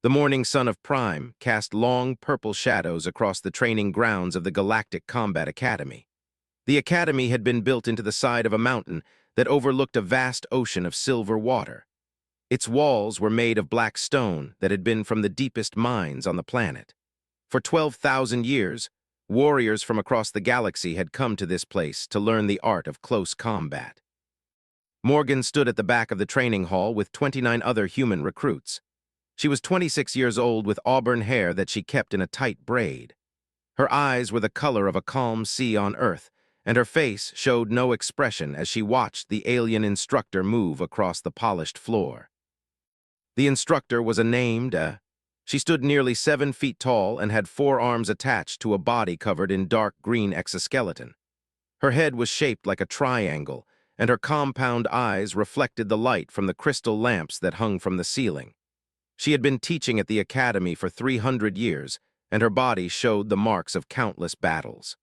The morning sun of Prime cast long purple shadows across the training grounds of the Galactic Combat Academy. The academy had been built into the side of a mountain that overlooked a vast ocean of silver water. Its walls were made of black stone that had been from the deepest mines on the planet. For 12,000 years, warriors from across the galaxy had come to this place to learn the art of close combat. Morgan stood at the back of the training hall with 29 other human recruits. She was 26 years old with auburn hair that she kept in a tight braid. Her eyes were the color of a calm sea on Earth, and her face showed no expression as she watched the alien instructor move across the polished floor. The instructor was She stood nearly 7 feet tall and had 4 arms attached to a body covered in dark green exoskeleton. Her head was shaped like a triangle, and her compound eyes reflected the light from the crystal lamps that hung from the ceiling. She had been teaching at the academy for 300 years, and her body showed the marks of countless battles.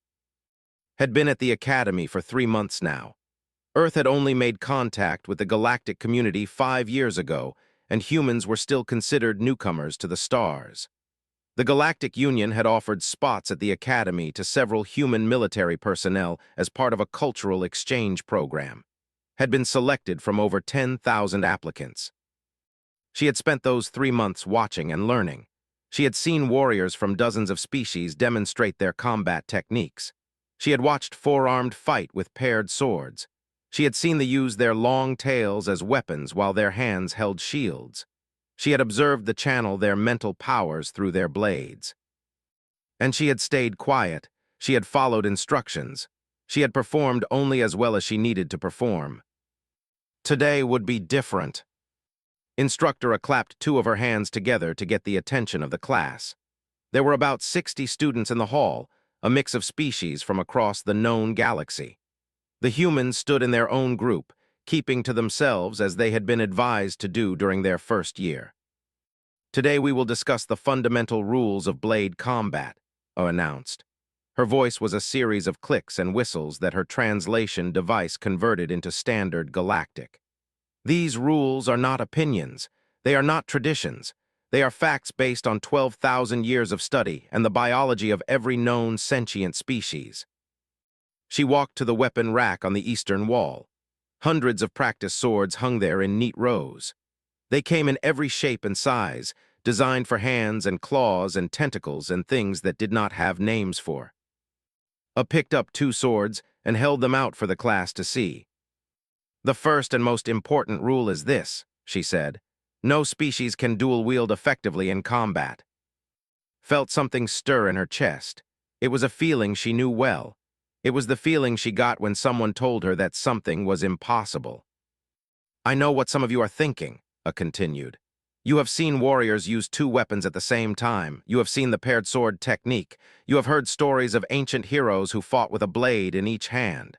Had been at the academy for 3 months now. Earth had only made contact with the galactic community 5 years ago, and humans were still considered newcomers to the stars. The Galactic Union had offered spots at the academy to several human military personnel as part of a cultural exchange program. Had been selected from over 10,000 applicants. She had spent those 3 months watching and learning. She had seen warriors from dozens of species demonstrate their combat techniques. She had watched four-armed fight with paired swords. She had seen them use their long tails as weapons while their hands held shields. She had observed the channel their mental powers through their blades. And she had stayed quiet. She had followed instructions. She had performed only as well as she needed to perform. Today would be different. Instructor clapped 2 of her hands together to get the attention of the class. There were about 60 students in the hall, a mix of species from across the known galaxy. The humans stood in their own group, keeping to themselves as they had been advised to do during their first year. Today we will discuss the fundamental rules of blade combat, announced. Her voice was a series of clicks and whistles that her translation device converted into standard galactic. These rules are not opinions. They are not traditions. They are facts based on 12,000 years of study and the biology of every known sentient species. She walked to the weapon rack on the eastern wall. Hundreds of practice swords hung there in neat rows. They came in every shape and size, designed for hands and claws and tentacles and things that did not have names for. Picked up 2 swords and held them out for the class to see. The first and most important rule is this, she said. No species can dual-wield effectively in combat. Felt something stir in her chest. It was a feeling she knew well. It was the feeling she got when someone told her that something was impossible. I know what some of you are thinking, continued. You have seen warriors use 2 weapons at the same time. You have seen the paired sword technique. You have heard stories of ancient heroes who fought with a blade in each hand.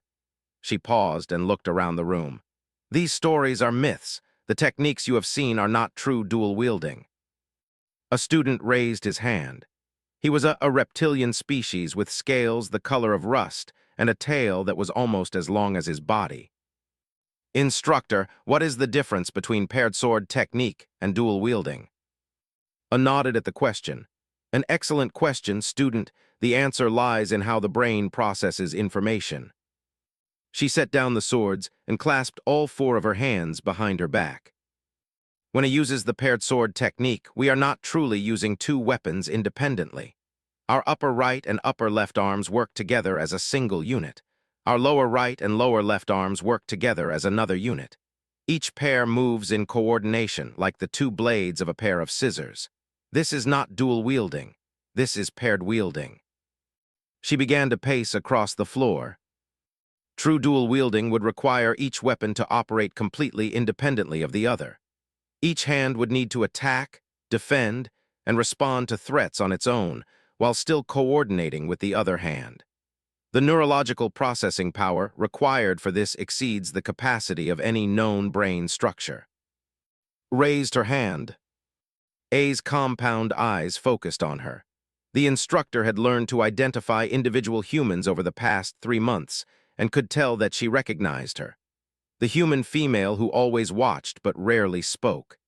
She paused and looked around the room. These stories are myths. The techniques you have seen are not true dual-wielding. A student raised his hand. He was a reptilian species with scales the color of rust and a tail that was almost as long as his body. Instructor, what is the difference between paired sword technique and dual-wielding? Nodded at the question. An excellent question, student. The answer lies in how the brain processes information. She set down the swords and clasped all 4 of her hands behind her back. When he uses the paired sword technique, we are not truly using 2 weapons independently. Our upper right and upper left arms work together as a single unit. Our lower right and lower left arms work together as another unit. Each pair moves in coordination like the 2 blades of a pair of scissors. This is not dual wielding. This is paired wielding. She began to pace across the floor. True dual wielding would require each weapon to operate completely independently of the other. Each hand would need to attack, defend, and respond to threats on its own, while still coordinating with the other hand. The neurological processing power required for this exceeds the capacity of any known brain structure. Raised her hand. A's compound eyes focused on her. The instructor had learned to identify individual humans over the past 3 months and could tell that she recognized her. The human female who always watched but rarely spoke.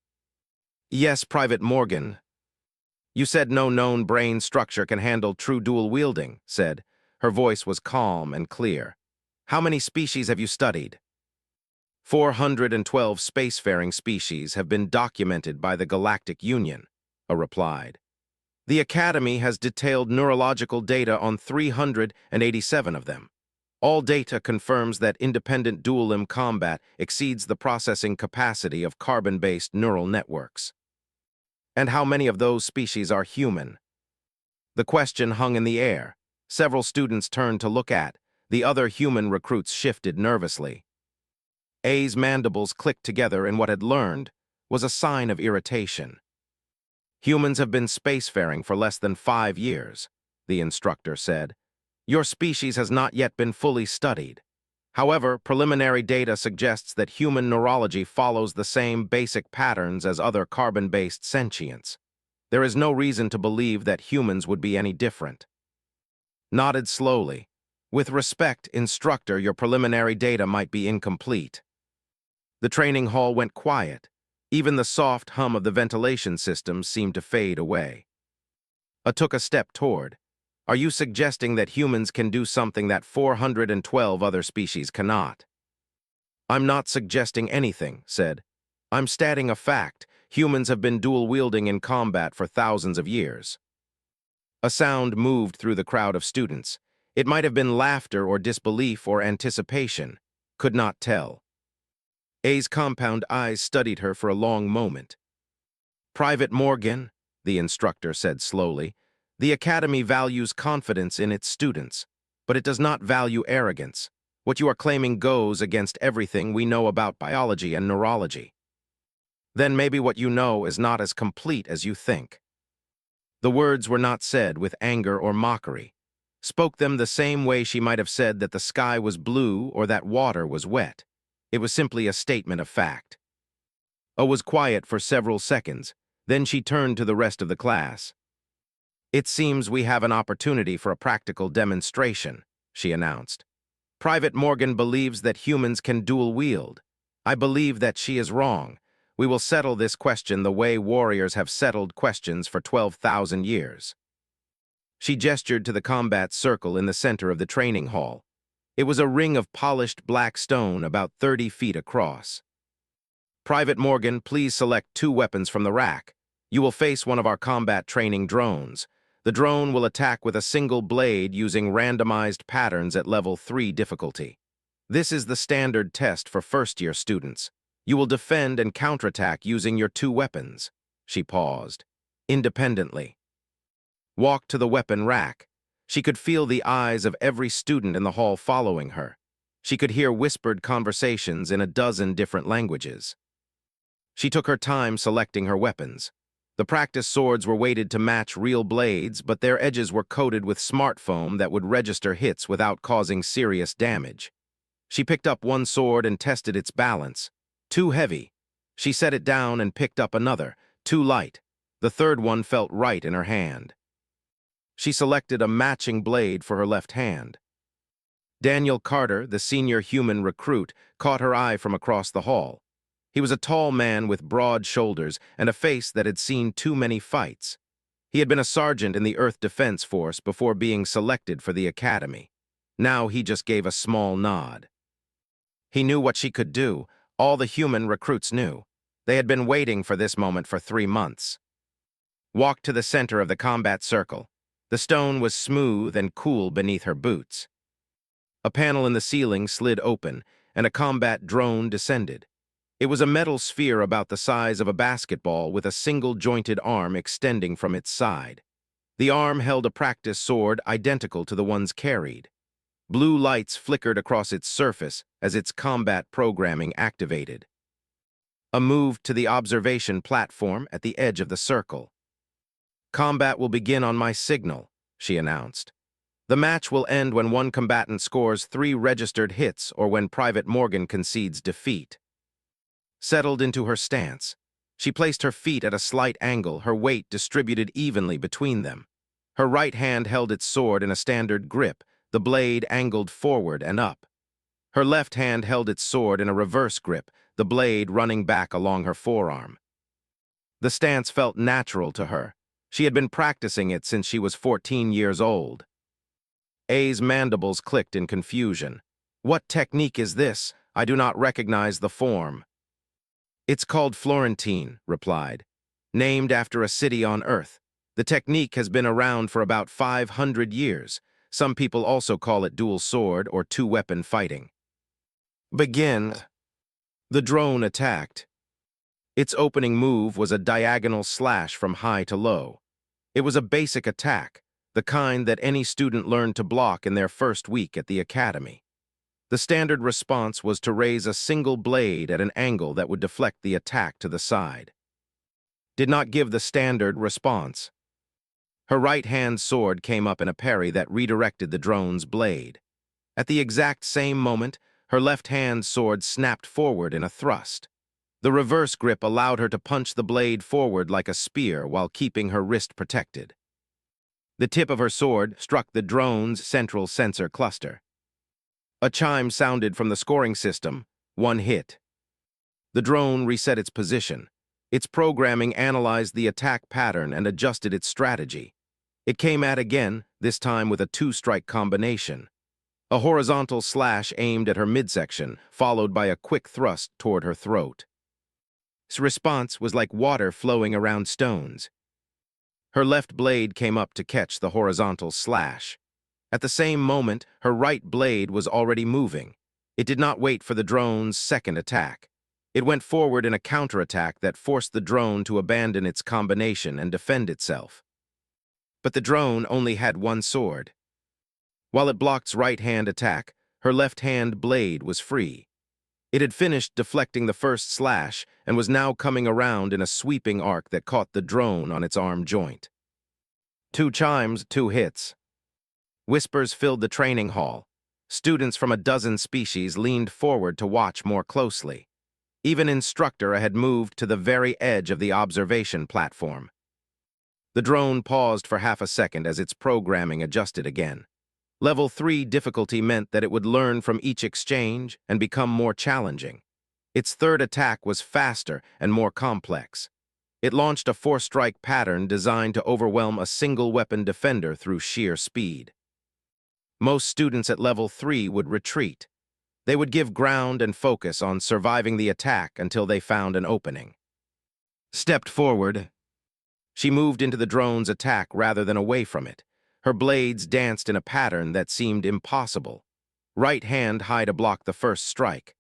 Yes, Private Morgan. You said no known brain structure can handle true dual wielding, said. Her voice was calm and clear. How many species have you studied? 412 spacefaring species have been documented by the Galactic Union, A replied. The Academy has detailed neurological data on 387 of them. All data confirms that independent dual-limb combat exceeds the processing capacity of carbon-based neural networks. And how many of those species are human? The question hung in the air. Several students turned to look at. The other human recruits shifted nervously. A's mandibles clicked together in what had learned was a sign of irritation. Humans have been spacefaring for less than 5 years, the instructor said. Your species has not yet been fully studied. However, preliminary data suggests that human neurology follows the same basic patterns as other carbon-based sentients. There is no reason to believe that humans would be any different. Nodded slowly. With respect, instructor, your preliminary data might be incomplete. The training hall went quiet. Even the soft hum of the ventilation system seemed to fade away. A took a step toward. Are you suggesting that humans can do something that 412 other species cannot? I'm not suggesting anything, said. I'm stating a fact. Humans have been dual-wielding in combat for thousands of years. A sound moved through the crowd of students. It might have been laughter or disbelief or anticipation. Could not tell. A's compound eyes studied her for a long moment. Private Morgan, the instructor said slowly, the Academy values confidence in its students, but it does not value arrogance. What you are claiming goes against everything we know about biology and neurology. Then maybe what you know is not as complete as you think. The words were not said with anger or mockery. Spoke them the same way she might have said that the sky was blue or that water was wet. It was simply a statement of fact. O was quiet for several seconds. Then she turned to the rest of the class. It seems we have an opportunity for a practical demonstration, she announced. Private Morgan believes that humans can dual wield. I believe that she is wrong. We will settle this question the way warriors have settled questions for 12,000 years. She gestured to the combat circle in the center of the training hall. It was a ring of polished black stone about 30 feet across. Private Morgan, please select 2 weapons from the rack. You will face one of our combat training drones. The drone will attack with a single blade using randomized patterns at level 3 difficulty. This is the standard test for first-year students. You will defend and counterattack using your 2 weapons. She paused. Independently. Walked to the weapon rack. She could feel the eyes of every student in the hall following her. She could hear whispered conversations in a dozen different languages. She took her time selecting her weapons. The practice swords were weighted to match real blades, but their edges were coated with smart foam that would register hits without causing serious damage. She picked up one sword and tested its balance. Too heavy. She set it down and picked up another. Too light. The third one felt right in her hand. She selected a matching blade for her left hand. Daniel Carter, the senior human recruit, caught her eye from across the hall. He was a tall man with broad shoulders and a face that had seen too many fights. He had been a sergeant in the Earth Defense Force before being selected for the Academy. Now he just gave a small nod. He knew what she could do. All the human recruits knew. They had been waiting for this moment for 3 months. Walked to the center of the combat circle. The stone was smooth and cool beneath her boots. A panel in the ceiling slid open, and a combat drone descended. It was a metal sphere about the size of a basketball with a single-jointed arm extending from its side. The arm held a practice sword identical to the ones carried. Blue lights flickered across its surface as its combat programming activated. A move to the observation platform at the edge of the circle. Combat will begin on my signal, she announced. The match will end when one combatant scores 3 registered hits or when Private Morgan concedes defeat. Settled into her stance. She placed her feet at a slight angle, her weight distributed evenly between them. Her right hand held its sword in a standard grip, the blade angled forward and up. Her left hand held its sword in a reverse grip, the blade running back along her forearm. The stance felt natural to her. She had been practicing it since she was 14 years old. A's mandibles clicked in confusion. What technique is this? I do not recognize the form. It's called Florentine, replied. Named after a city on Earth. The technique has been around for about 500 years. Some people also call it dual sword or two-weapon fighting. Begin. The drone attacked. Its opening move was a diagonal slash from high to low. It was a basic attack, the kind that any student learned to block in their first week at the academy. The standard response was to raise a single blade at an angle that would deflect the attack to the side. Did not give the standard response. Her right-hand sword came up in a parry that redirected the drone's blade. At the exact same moment, her left-hand sword snapped forward in a thrust. The reverse grip allowed her to punch the blade forward like a spear while keeping her wrist protected. The tip of her sword struck the drone's central sensor cluster. A chime sounded from the scoring system, 1 hit. The drone reset its position. Its programming analyzed the attack pattern and adjusted its strategy. It came at again, this time with a 2-strike combination. A horizontal slash aimed at her midsection, followed by a quick thrust toward her throat. Its response was like water flowing around stones. Her left blade came up to catch the horizontal slash. At the same moment, her right blade was already moving. It did not wait for the drone's second attack. It went forward in a counterattack that forced the drone to abandon its combination and defend itself. But the drone only had one sword. While it blocked right-hand attack, her left-hand blade was free. It had finished deflecting the first slash and was now coming around in a sweeping arc that caught the drone on its arm joint. 2 chimes, 2 hits. Whispers filled the training hall. Students from a dozen species leaned forward to watch more closely. Even Instructor had moved to the very edge of the observation platform. The drone paused for half a second as its programming adjusted again. Level 3 difficulty meant that it would learn from each exchange and become more challenging. Its third attack was faster and more complex. It launched a 4-strike pattern designed to overwhelm a single-weapon defender through sheer speed. Most students at level 3 would retreat. They would give ground and focus on surviving the attack until they found an opening. Stepped forward. She moved into the drone's attack rather than away from it. Her blades danced in a pattern that seemed impossible. Right hand high to block the first strike.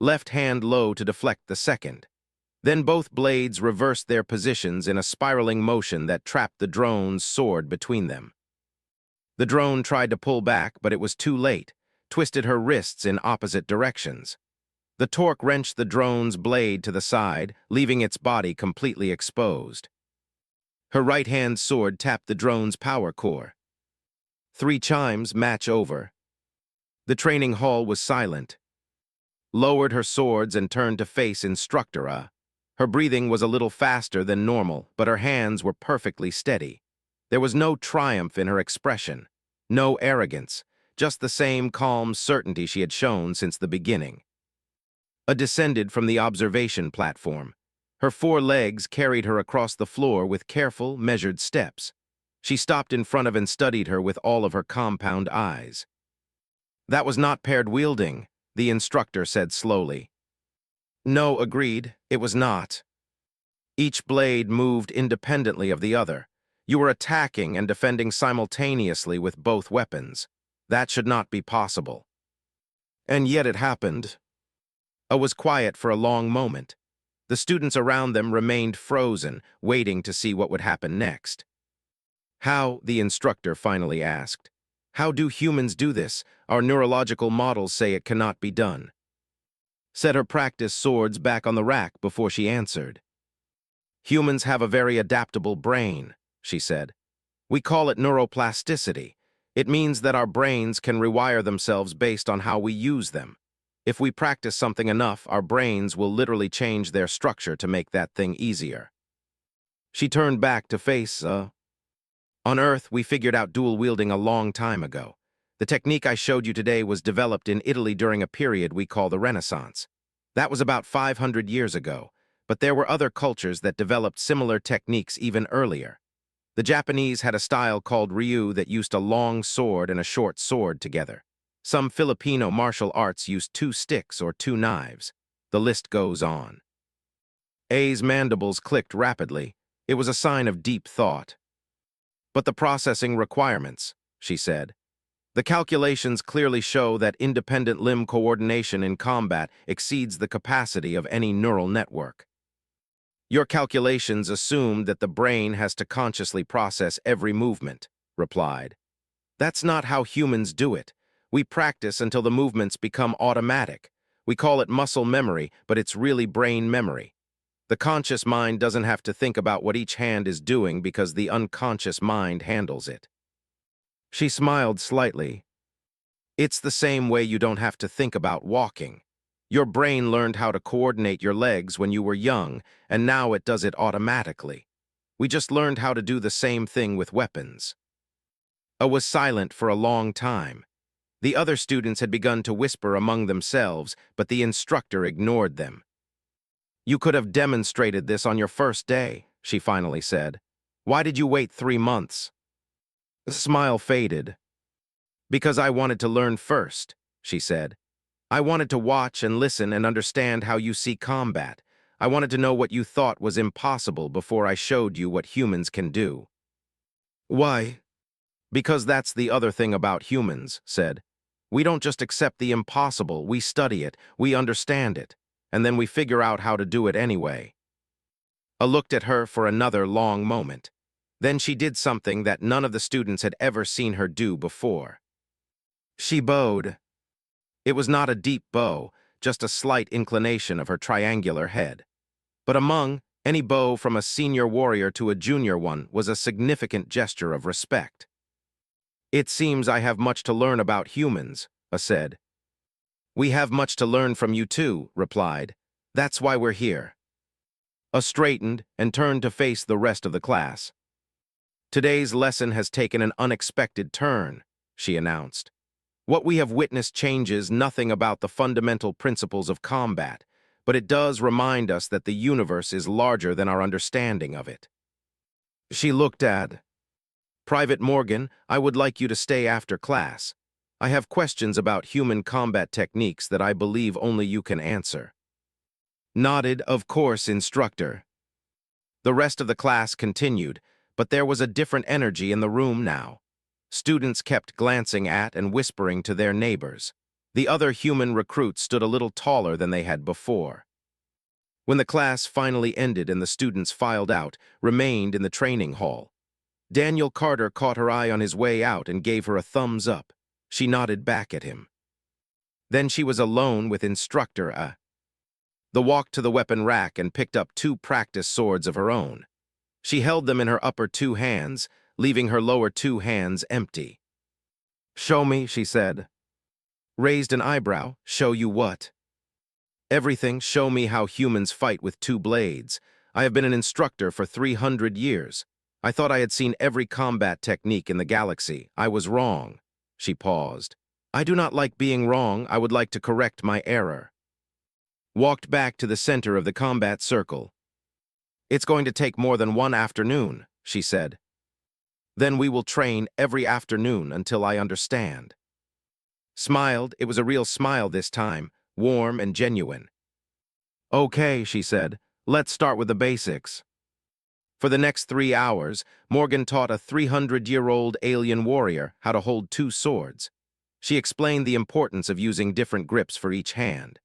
Left hand low to deflect the second. Then both blades reversed their positions in a spiraling motion that trapped the drone's sword between them. The drone tried to pull back, but it was too late, twisted her wrists in opposite directions. The torque wrenched the drone's blade to the side, leaving its body completely exposed. Her right-hand sword tapped the drone's power core. 3 chimes, match over. The training hall was silent. Lowered her swords and turned to face Instructora. Her breathing was a little faster than normal, but her hands were perfectly steady. There was no triumph in her expression, no arrogance, just the same calm certainty she had shown since the beginning. Descended from the observation platform. Her 4 legs carried her across the floor with careful, measured steps. She stopped in front of and studied her with all of her compound eyes. That was not paired wielding, the instructor said slowly. No, agreed, it was not. Each blade moved independently of the other. You were attacking and defending simultaneously with both weapons. That should not be possible. And yet it happened. I was quiet for a long moment. The students around them remained frozen, waiting to see what would happen next. How, the instructor finally asked. How do humans do this? Our neurological models say it cannot be done. Set her practice swords back on the rack before she answered. Humans have a very adaptable brain, she said. We call it neuroplasticity. It means that our brains can rewire themselves based on how we use them. If we practice something enough, our brains will literally change their structure to make that thing easier. She turned back to face, On Earth, we figured out dual wielding a long time ago. The technique I showed you today was developed in Italy during a period we call the Renaissance. That was about 500 years ago, but there were other cultures that developed similar techniques even earlier. The Japanese had a style called ryu that used a long sword and a short sword together. Some Filipino martial arts used two sticks or two knives. The list goes on. A's mandibles clicked rapidly. It was a sign of deep thought. But the processing requirements, she said. The calculations clearly show that independent limb coordination in combat exceeds the capacity of any neural network. Your calculations assume that the brain has to consciously process every movement, replied. That's not how humans do it. We practice until the movements become automatic. We call it muscle memory, but it's really brain memory. The conscious mind doesn't have to think about what each hand is doing because the unconscious mind handles it. She smiled slightly. It's the same way you don't have to think about walking. Your brain learned how to coordinate your legs when you were young, and now it does it automatically. We just learned how to do the same thing with weapons. A was silent for a long time. The other students had begun to whisper among themselves, but the instructor ignored them. You could have demonstrated this on your first day, she finally said. Why did you wait 3 months? The smile faded. Because I wanted to learn first, she said. I wanted to watch and listen and understand how you see combat. I wanted to know what you thought was impossible before I showed you what humans can do. Why? Because that's the other thing about humans, said. We don't just accept the impossible, we study it, we understand it, and then we figure out how to do it anyway. I looked at her for another long moment. Then she did something that none of the students had ever seen her do before. She bowed. It was not a deep bow, just a slight inclination of her triangular head. But among any bow from a senior warrior to a junior one was a significant gesture of respect. It seems I have much to learn about humans, I said. We have much to learn from you too, replied. That's why we're here. I straightened and turned to face the rest of the class. Today's lesson has taken an unexpected turn, she announced. What we have witnessed changes nothing about the fundamental principles of combat, but it does remind us that the universe is larger than our understanding of it. She looked at Private Morgan, I would like you to stay after class. I have questions about human combat techniques that I believe only you can answer. Nodded, of course, instructor. The rest of the class continued, but there was a different energy in the room now. Students kept glancing at and whispering to their neighbors. The other human recruits stood a little taller than they had before. When the class finally ended and the students filed out, remained in the training hall. Daniel Carter caught her eye on his way out and gave her a thumbs up. She nodded back at him. Then she was alone with instructor The walked to the weapon rack and picked up 2 practice swords of her own. She held them in her upper 2 hands, leaving her lower 2 hands empty. Show me, she said. Raised an eyebrow. Show you what? Everything. Show me how humans fight with 2 blades. I have been an instructor for 300 years. I thought I had seen every combat technique in the galaxy. I was wrong. She paused. I do not like being wrong. I would like to correct my error. Walked back to the center of the combat circle. It's going to take more than 1 afternoon, she said. Then we will train every afternoon until I understand. Smiled. It was a real smile this time, warm and genuine. Okay, she said. Let's start with the basics. For the next 3 hours, Morgan taught a 300-year-old alien warrior how to hold 2 swords. She explained the importance of using different grips for each hand.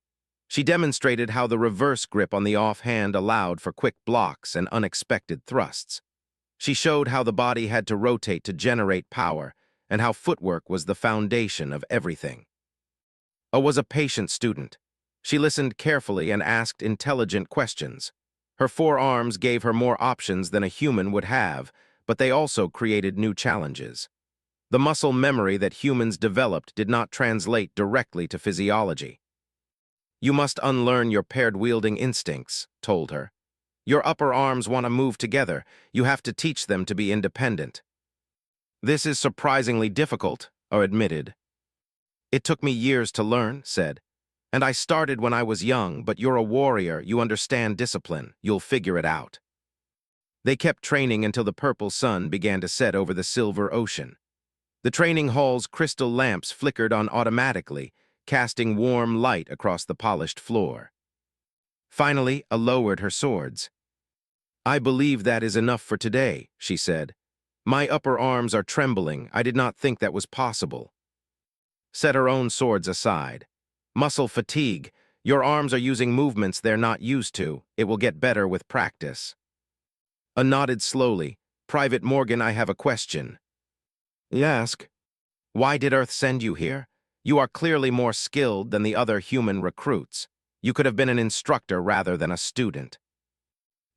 She demonstrated how the reverse grip on the offhand allowed for quick blocks and unexpected thrusts. She showed how the body had to rotate to generate power, and how footwork was the foundation of everything. I was a patient student. She listened carefully and asked intelligent questions. Her forearms gave her more options than a human would have, but they also created new challenges. The muscle memory that humans developed did not translate directly to physiology. You must unlearn your paired-wielding instincts, told her. Your upper arms want to move together. You have to teach them to be independent. This is surprisingly difficult, I admitted. It took me years to learn, said. And I started when I was young, but you're a warrior, you understand discipline, you'll figure it out. They kept training until the purple sun began to set over the silver ocean. The training hall's crystal lamps flickered on automatically, casting warm light across the polished floor. Finally, A lowered her swords. "I believe that is enough for today," she said. "My upper arms are trembling. I did not think that was possible." Set her own swords aside. "Muscle fatigue. Your arms are using movements they're not used to. It will get better with practice." A nodded slowly. "Private Morgan, I have a question." "Ask." "Why did Earth send you here? You are clearly more skilled than the other human recruits. You could have been an instructor rather than a student."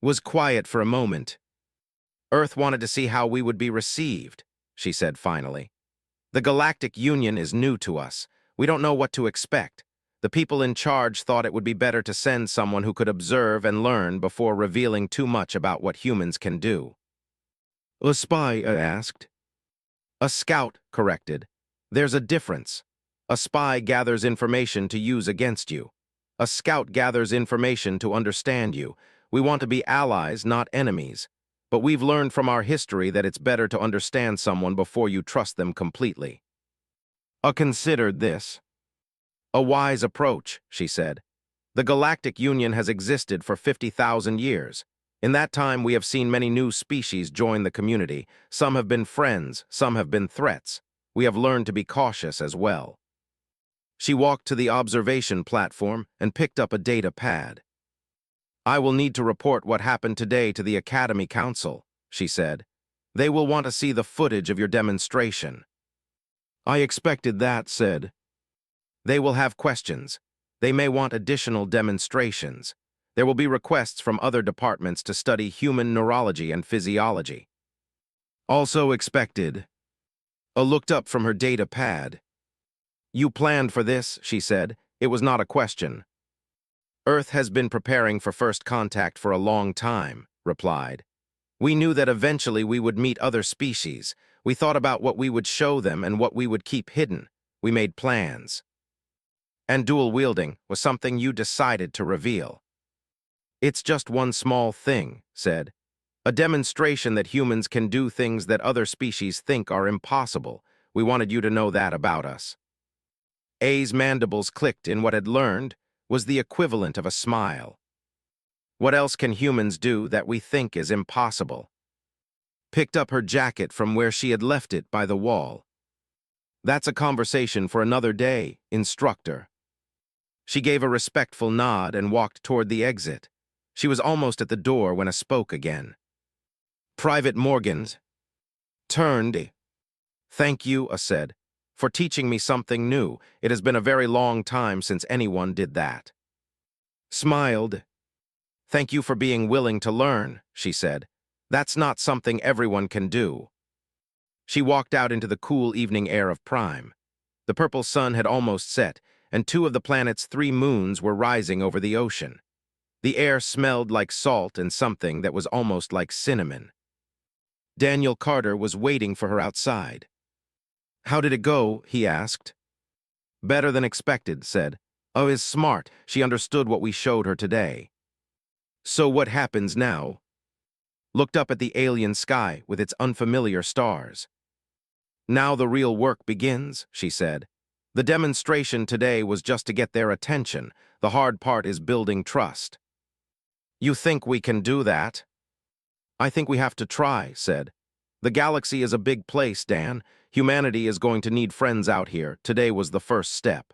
Was quiet for a moment. "Earth wanted to see how we would be received," she said finally. "The Galactic Union is new to us. We don't know what to expect. The people in charge thought it would be better to send someone who could observe and learn before revealing too much about what humans can do." "A spy?" I asked. "A scout," corrected. "There's a difference. A spy gathers information to use against you. A scout gathers information to understand you. We want to be allies, not enemies. But we've learned from our history that it's better to understand someone before you trust them completely." "I considered this." "A wise approach," she said. "The Galactic Union has existed for 50,000 years. In that time, we have seen many new species join the community. Some have been friends, some have been threats. We have learned to be cautious as well." She walked to the observation platform and picked up a data pad. "I will need to report what happened today to the Academy Council," she said. "They will want to see the footage of your demonstration." "I expected that," said. "They will have questions. They may want additional demonstrations. There will be requests from other departments to study human neurology and physiology." "Also expected." I looked up from her data pad. "You planned for this," she said. "It was not a question." "Earth has been preparing for first contact for a long time," replied. "We knew that eventually we would meet other species. We thought about what we would show them and what we would keep hidden. We made plans." "And dual wielding was something you decided to reveal." "It's just one small thing," said. "A demonstration that humans can do things that other species think are impossible. We wanted you to know that about us." A's mandibles clicked in what had learned was the equivalent of a smile. "What else can humans do that we think is impossible?" Picked up her jacket from where she had left it by the wall. "That's a conversation for another day, instructor." She gave a respectful nod and walked toward the exit. She was almost at the door when I spoke again. Private Morgans turned. "Thank you," I said, "for teaching me something new. It has been a very long time since anyone did that." Smiled. "Thank you for being willing to learn," she said. "That's not something everyone can do." She walked out into the cool evening air of Prime. The purple sun had almost set, and two of the planet's 3 moons were rising over the ocean. The air smelled like salt and something that was almost like cinnamon. Daniel Carter was waiting for her outside. "How did it go?" he asked. "Better than expected," said. "Oh, is smart. She understood what we showed her today." "So what happens now?" Looked up at the alien sky with its unfamiliar stars. "Now the real work begins," she said. "The demonstration today was just to get their attention. The hard part is building trust." "You think we can do that?" "I think we have to try," said. "The galaxy is a big place, Dan. Humanity is going to need friends out here. Today was the first step."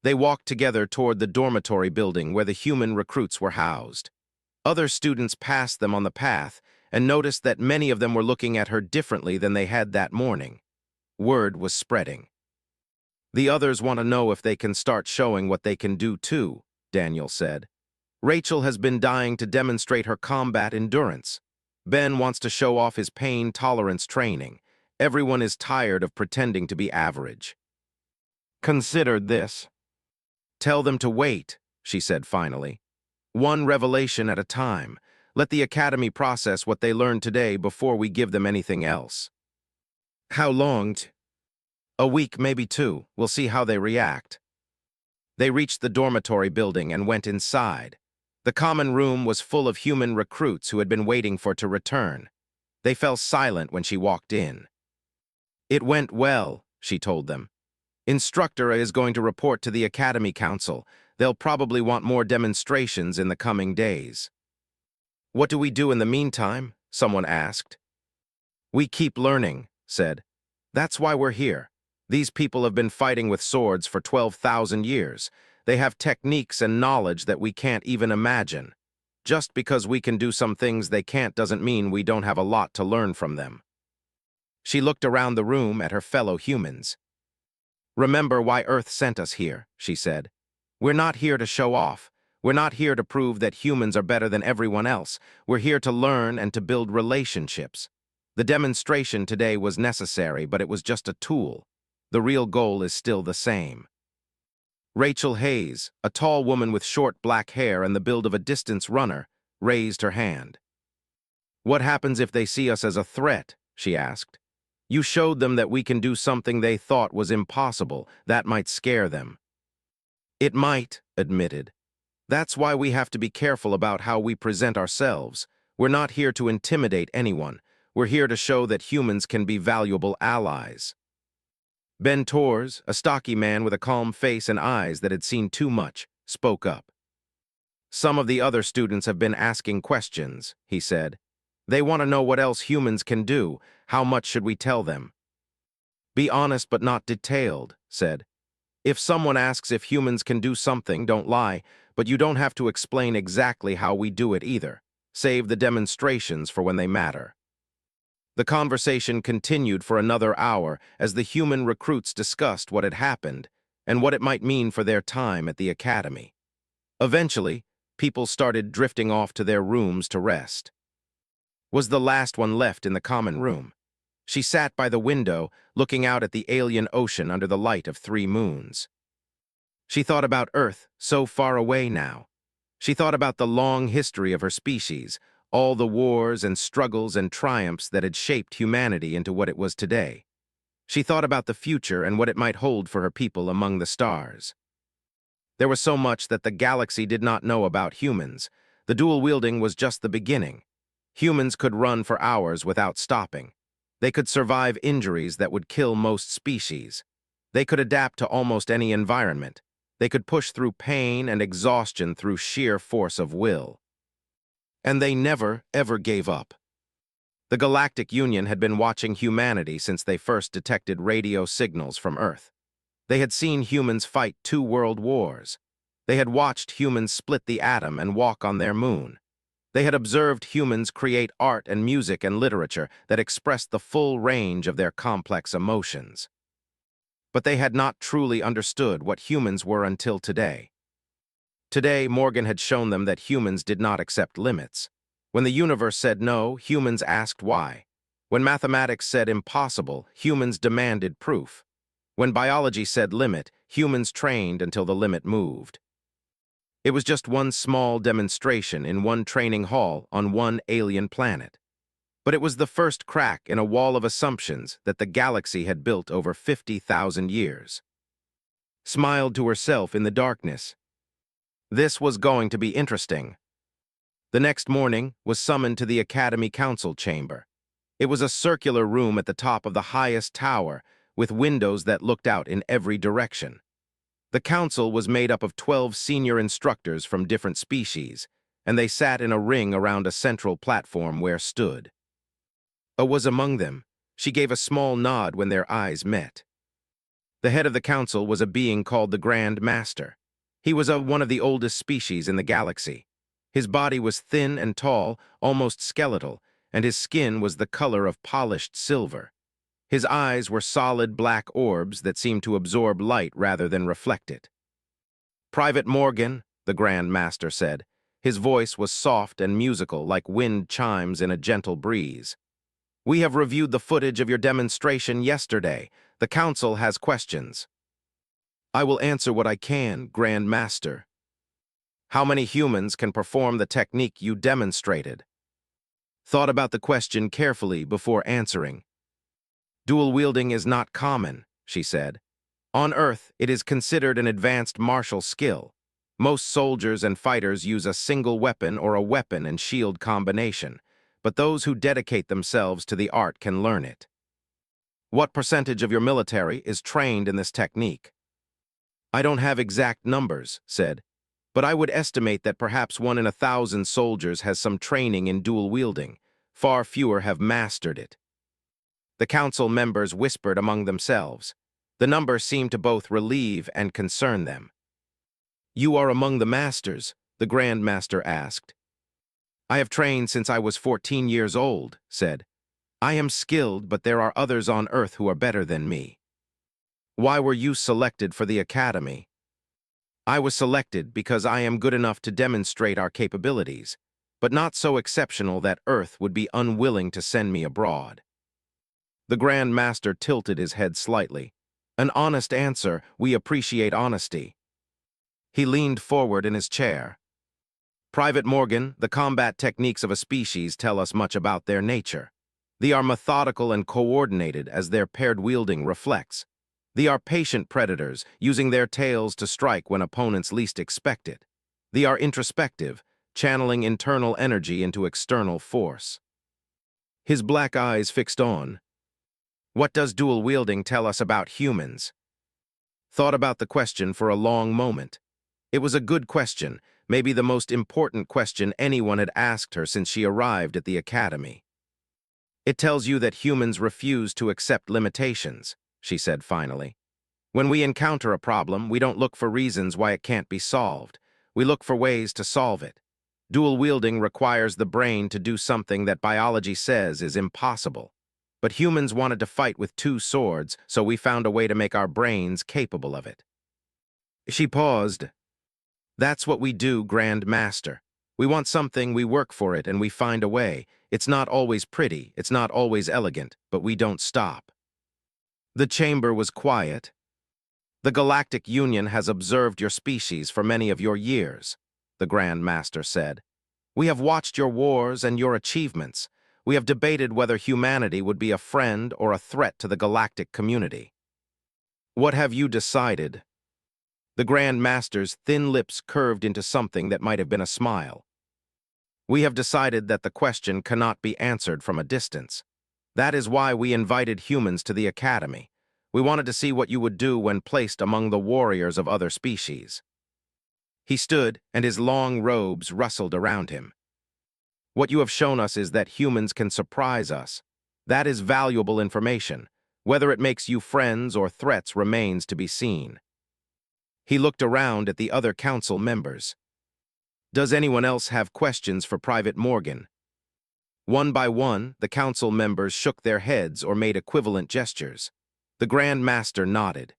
They walked together toward the dormitory building where the human recruits were housed. Other students passed them on the path and noticed that many of them were looking at her differently than they had that morning. Word was spreading. "The others want to know if they can start showing what they can do too," Daniel said. "Rachel has been dying to demonstrate her combat endurance. Ben wants to show off his pain tolerance training. Everyone is tired of pretending to be average." "Consider this." "Tell them to wait," she said finally. "One revelation at a time. Let the Academy process what they learned today before we give them anything else." "How long?" "A week, maybe 2. We'll see how they react." They reached the dormitory building and went inside. The common room was full of human recruits who had been waiting for to return. They fell silent when she walked in. "It went well," she told them. "Instructor is going to report to the Academy Council. They'll probably want more demonstrations in the coming days." "What do we do in the meantime?" someone asked. "We keep learning," said. "That's why we're here. These people have been fighting with swords for 12,000 years. They have techniques and knowledge that we can't even imagine. Just because we can do some things they can't doesn't mean we don't have a lot to learn from them." She looked around the room at her fellow humans. "Remember why Earth sent us here," she said. "We're not here to show off. We're not here to prove that humans are better than everyone else. We're here to learn and to build relationships. The demonstration today was necessary, but it was just a tool. The real goal is still the same." Rachel Hayes, a tall woman with short black hair and the build of a distance runner, raised her hand. "What happens if they see us as a threat?" she asked. "You showed them that we can do something they thought was impossible. That might scare them." "It might," admitted. "That's why we have to be careful about how we present ourselves. We're not here to intimidate anyone. We're here to show that humans can be valuable allies." Ben Torres, a stocky man with a calm face and eyes that had seen too much, spoke up. "Some of the other students have been asking questions," he said. "They want to know what else humans can do. How much should we tell them?" "Be honest but not detailed," said. "If someone asks if humans can do something, don't lie, but you don't have to explain exactly how we do it either. Save the demonstrations for when they matter." The conversation continued for another hour as the human recruits discussed what had happened and what it might mean for their time at the academy. Eventually, people started drifting off to their rooms to rest. Was the last one left in the common room. She sat by the window, looking out at the alien ocean under the light of 3 moons. She thought about Earth, so far away now. She thought about the long history of her species, all the wars and struggles and triumphs that had shaped humanity into what it was today. She thought about the future and what it might hold for her people among the stars. There was so much that the galaxy did not know about humans. The dual wielding was just the beginning. Humans could run for hours without stopping. They could survive injuries that would kill most species. They could adapt to almost any environment. They could push through pain and exhaustion through sheer force of will. And they never, ever gave up. The Galactic Union had been watching humanity since they first detected radio signals from Earth. They had seen humans fight 2 world wars. They had watched humans split the atom and walk on their moon. They had observed humans create art and music and literature that expressed the full range of their complex emotions. But they had not truly understood what humans were until today. Today, Morgan had shown them that humans did not accept limits. When the universe said no, humans asked why. When mathematics said impossible, humans demanded proof. When biology said limit, humans trained until the limit moved. It was just one small demonstration in one training hall on one alien planet. But it was the first crack in a wall of assumptions that the galaxy had built over 50,000 years. Smiled to herself in the darkness. This was going to be interesting. The next morning was summoned to the Academy Council chamber. It was a circular room at the top of the highest tower, with windows that looked out in every direction. The council was made up of 12 senior instructors from different species, and they sat in a ring around a central platform where stood. A was among them. She gave a small nod when their eyes met. The head of the council was a being called the Grand Master. He was of one of the oldest species in the galaxy. His body was thin and tall, almost skeletal, and his skin was the color of polished silver. His eyes were solid black orbs that seemed to absorb light rather than reflect it. "Private Morgan," the Grand Master said. His voice was soft and musical, like wind chimes in a gentle breeze. "We have reviewed the footage of your demonstration yesterday. The Council has questions." "I will answer what I can, Grand Master." "How many humans can perform the technique you demonstrated?" Thought about the question carefully before answering. "Dual wielding is not common," she said. "On Earth, it is considered an advanced martial skill. Most soldiers and fighters use a single weapon or a weapon and shield combination, but those who dedicate themselves to the art can learn it. What percentage of your military is trained in this technique? I don't have exact numbers, said, but I would estimate that perhaps 1 in 1,000 soldiers has some training in dual wielding. Far fewer have mastered it. The council members whispered among themselves. The number seemed to both relieve and concern them. You are among the masters, the Grand Master asked. I have trained since I was 14 years old, said. I am skilled, but there are others on Earth who are better than me. Why were you selected for the academy? I was selected because I am good enough to demonstrate our capabilities, but not so exceptional that Earth would be unwilling to send me abroad. The Grand Master tilted his head slightly. An honest answer, we appreciate honesty. He leaned forward in his chair. Private Morgan, the combat techniques of a species tell us much about their nature. They are methodical and coordinated as their paired wielding reflects. They are patient predators, using their tails to strike when opponents least expect it. They are introspective, channeling internal energy into external force. His black eyes fixed on. What does dual wielding tell us about humans? Thought about the question for a long moment. It was a good question, maybe the most important question anyone had asked her since she arrived at the academy. It tells you that humans refuse to accept limitations, she said finally. When we encounter a problem, we don't look for reasons why it can't be solved. We look for ways to solve it. Dual wielding requires the brain to do something that biology says is impossible. But humans wanted to fight with 2 swords, so we found a way to make our brains capable of it. She paused. That's what we do, Grand Master. We want something, we work for it, and we find a way. It's not always pretty, it's not always elegant, but we don't stop. The chamber was quiet. The Galactic Union has observed your species for many of your years, the Grand Master said. We have watched your wars and your achievements. We have debated whether humanity would be a friend or a threat to the galactic community. What have you decided? The Grand Master's thin lips curved into something that might have been a smile. We have decided that the question cannot be answered from a distance. That is why we invited humans to the academy. We wanted to see what you would do when placed among the warriors of other species. He stood, and his long robes rustled around him. What you have shown us is that humans can surprise us. That is valuable information. Whether it makes you friends or threats remains to be seen. He looked around at the other council members. Does anyone else have questions for Private Morgan? One by one, the council members shook their heads or made equivalent gestures. The Grand Master nodded.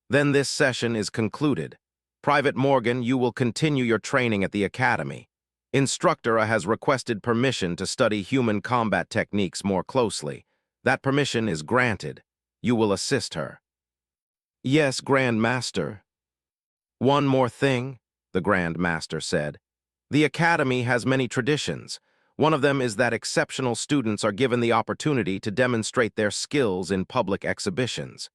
Then this session is concluded. Private Morgan, you will continue your training at the academy. Instructor has requested permission to study human combat techniques more closely. That permission is granted. You will assist her. Yes, Grand Master. One more thing, the Grand Master said. The academy has many traditions. One of them is that exceptional students are given the opportunity to demonstrate their skills in public exhibitions.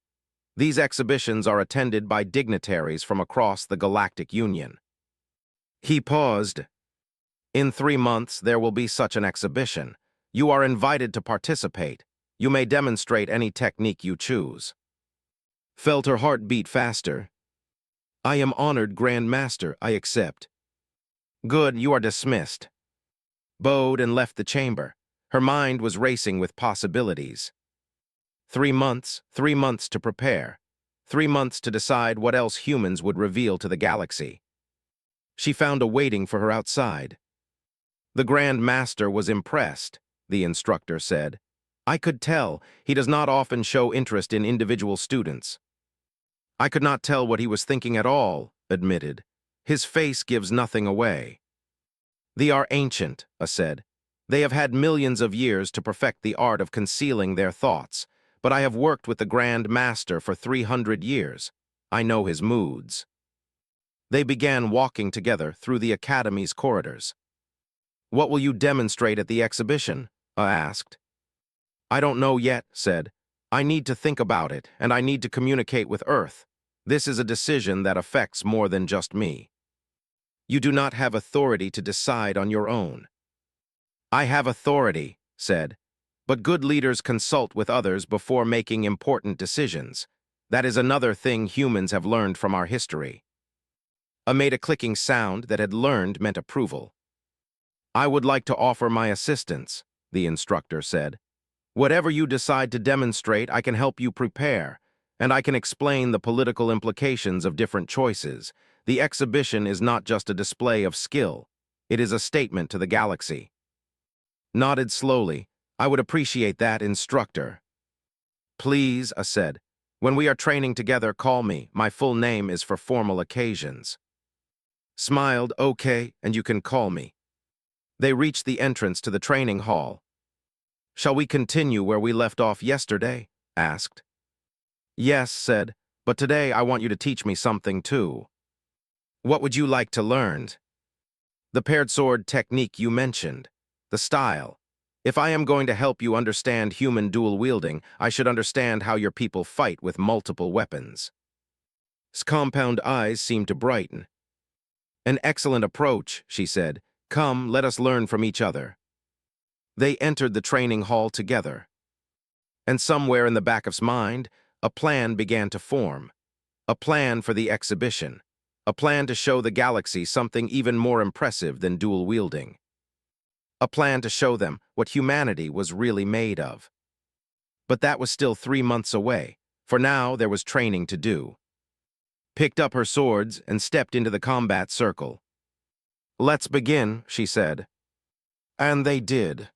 These exhibitions are attended by dignitaries from across the Galactic Union. He paused. In 3 months, there will be such an exhibition. You are invited to participate. You may demonstrate any technique you choose. Felt her heart beat faster. I am honored, Grand Master. I accept. Good, you are dismissed. Bowed and left the chamber. Her mind was racing with possibilities. 3 months to prepare. 3 months to decide what else humans would reveal to the galaxy. She found a waiting for her outside. The Grand Master was impressed, the instructor said. I could tell he does not often show interest in individual students. I could not tell what he was thinking at all, admitted. His face gives nothing away. They are ancient, said. They have had millions of years to perfect the art of concealing their thoughts, but I have worked with the Grand Master for 300 years. I know his moods. They began walking together through the academy's corridors. What will you demonstrate at the exhibition? I asked. I don't know yet, said. I need to think about it, and I need to communicate with Earth. This is a decision that affects more than just me. You do not have authority to decide on your own. I have authority, said, but good leaders consult with others before making important decisions. That is another thing humans have learned from our history. I made a clicking sound that had learned meant approval. I would like to offer my assistance, the instructor said. Whatever you decide to demonstrate, I can help you prepare, and I can explain the political implications of different choices. The exhibition is not just a display of skill. It is a statement to the galaxy. Nodded slowly. I would appreciate that, instructor. Please, I said. When we are training together, call me. My full name is for formal occasions. Smiled, okay, and you can call me. They reached the entrance to the training hall. Shall we continue where we left off yesterday? Asked. Yes, said, but today I want you to teach me something too. What would you like to learn? The paired sword technique you mentioned. The style. If I am going to help you understand human dual wielding, I should understand how your people fight with multiple weapons. His compound eyes seemed to brighten. An excellent approach, she said. Come, let us learn from each other. They entered the training hall together. And somewhere in the back of his mind, a plan began to form. A plan for the exhibition. A plan to show the galaxy something even more impressive than dual wielding. A plan to show them what humanity was really made of. But that was still 3 months away. For now, there was training to do. Picked up her swords and stepped into the combat circle. Let's begin, she said. And they did.